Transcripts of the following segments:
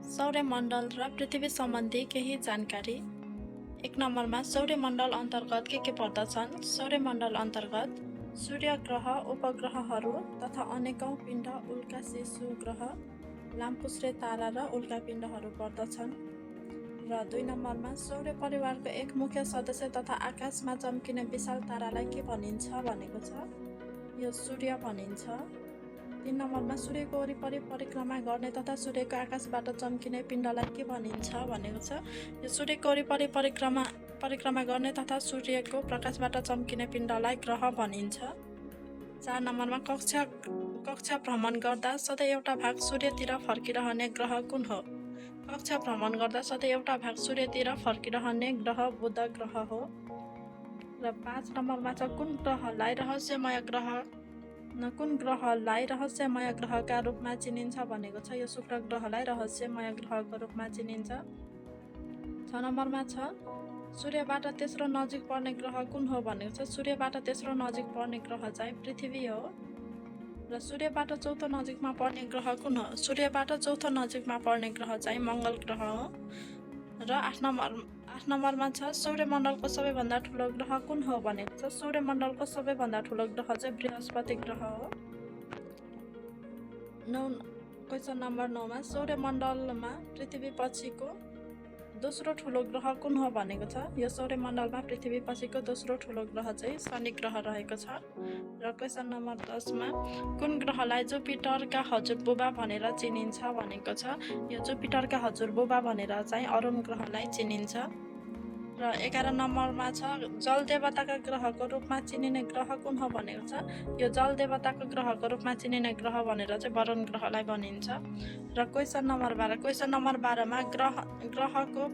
सौर्यमण्डल र पृथ्वी सम्बन्धी केही जानकारी। 1 नम्बरमा सौर्यमण्डल अन्तर्गत के पर्दछन्? सौर्यमण्डल अन्तर्गत सूर्य, ग्रह, उपग्रहहरू तथा अनेकौं पिण्ड, उल्का, शिशु ग्रह, लामपुच्छ्रे तारा र उल्का पिण्डहरू पर्दछन्। र 2 नम्बरमा सौर्य परिवारको एक मुख्य सदस्य तथा आकाशमा चम्किने विशाल तारालाई के भनिन्छ भनेको छ? यो सूर्य भनिन्छ। 3 नम्बरमा सूर्यको वरिपरि परिक्रमा गर्ने तथा सूर्यको आकाशबाट चम्किने पिण्डलाई के भनिन्छ भनेको छ? यो सूर्यको वरिपरि परिक्रमा गर्ने तथा सूर्यको प्रकाशबाट चम्किने पिण्डलाई ग्रह भनिन्छ। 4 नम्बरमा कक्षा भ्रमण गर्दा सधैँ एउटा भाग सूर्यतिर फर्किरहने ग्रह कुन हो? कक्षा भ्रमण गर्दा सधैँ एउटा भाग सूर्यतिर फर्किरहने ग्रह बुध ग्रह हो। र 5 नम्बरमा छ कुन ग्रहलाई रहस्यमय ग्रहका रूपमा चिनिन्छ भनेको छ? यो शुक्र ग्रहलाई रहस्यमय ग्रहको रूपमा चिनिन्छ। 6 नम्बरमा छ सूर्यबाट तेस्रो नजिक पर्ने ग्रह कुन हो भनेको छ? सूर्यबाट तेस्रो नजिक पर्ने ग्रह चाहिँ पृथ्वी हो। र सूर्यबाट चौथो नजिकमा पर्ने ग्रह कुन हो? सूर्यबाट चौथो नजिकमा पर्ने ग्रह चाहिँ मङ्गल ग्रह हो। र 8 नम्बरमा छ सौर्यमण्डलको सबैभन्दा ठुलो ग्रह कुन हो भनेको छ? सौर्यमण्डलको सबैभन्दा ठुलो ग्रह चाहिँ बृहस्पति ग्रह हो। क्वेसन नम्बर 9 मा सौर्यमण्डलमा पृथ्वी पछिको दोस्रो ठुलो ग्रह कुन हो भनेको छ? यो सौर्यमण्डलमा पृथ्वी पछिको दोस्रो ठुलो ग्रह चाहिँ शनि ग्रह रहेको छ। र क्वेसन नम्बर 10 मा कुन ग्रहलाई जुपिटरका हजुरबुबा भनेर चिनिन्छ भनेको छ? यो जुपिटरका हजुरबुबा भनेर चाहिँ अरुण ग्रहलाई चिनिन्छ। र 11 नम्बरमा छ जलदेवताका ग्रहको रूपमा चिनिने ग्रह कुन हो भनेको छ? यो जलदेवताको ग्रहको रूपमा चिनिने ग्रह भनेर चाहिँ वरुण ग्रहलाई भनिन्छ। र क्वेसन नम्बर 12 मा ग्रहको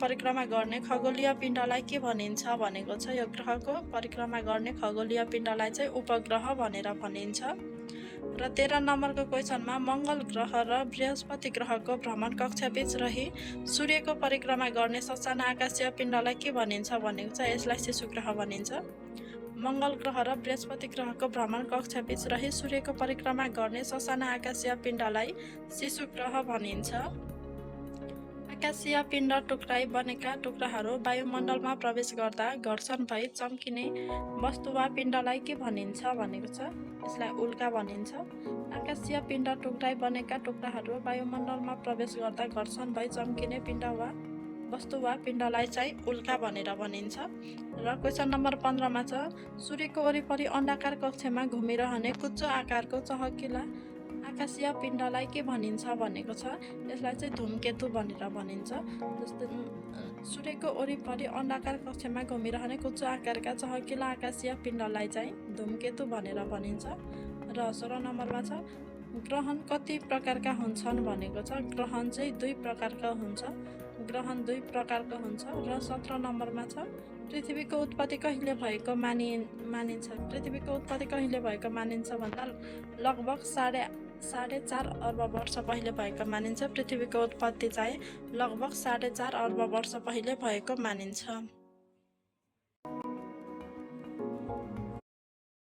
परिक्रमा गर्ने खगोलीय पिण्डलाई के भनिन्छ भनेको छ? यो ग्रहको परिक्रमा गर्ने खगोलीय पिण्डलाई चाहिँ उपग्रह भनेर भनिन्छ। र 13 नम्बरको क्वेसनमा मङ्गल ग्रह र बृहस्पति ग्रहको भ्रमण कक्षाबीच रही सूर्यको परिक्रमा गर्ने ससाना आकाशीय पिण्डलाई के भनिन्छ भनेको छ? यसलाई शिशु ग्रह भनिन्छ। मङ्गल ग्रह र बृहस्पति ग्रहको भ्रमण कक्षाबीच रही सूर्यको परिक्रमा गर्ने ससाना आकाशीय पिण्डलाई शिशु ग्रह भनिन्छ। आकाशीय पिण्ड टुक्राई बनेका टुक्राहरू वायुमण्डलमा प्रवेश गर्दा घर्षण भई चम्किने वस्तु वा पिण्डलाई के भनिन्छ भनेको छ? यसलाई उल्का भनिन्छ। आकाशीय पिण्ड टुक्राई बनेका टुक्राहरू वायुमण्डलमा प्रवेश गर्दा घर्षण भई चम्किने पिण्ड वा वस्तु वा पिण्डलाई चाहिँ उल्का भनेर भनिन्छ। र क्वेसन नम्बर 15 मा छ सूर्यको वरिपरि अण्डाकार कक्षमा घुमिरहने कुचो आकारको चहकिला आकाशीय पिण्डलाई के भनिन्छ भनेको छ? यसलाई चाहिँ धूमकेतु भनेर भनिन्छ। जस्तै सूर्यको वरिपरि अण्डाकार कक्षमा घुमिरहने कुचो आकारका चहकिला आकाशीय पिण्डलाई चाहिँ धूमकेतु भनेर भनिन्छ। र 16 नम्बरमा छ ग्रहण कति प्रकारका हुन्छन् भनेको छ? ग्रहण चाहिँ 2 प्रकारका हुन्छ। र 17 नम्बरमा छ पृथ्वीको उत्पत्ति कहिले भएको मानिन्छ? पृथ्वीको उत्पत्ति कहिले भएको मानिन्छ भन्दा लगभग 4.5 अर्ब वर्ष पहिले भएको मानिन्छ। पृथ्वीको उत्पत्ति चाहिँ लगभग 4.5 अर्ब वर्ष पहिले भएको मानिन्छ।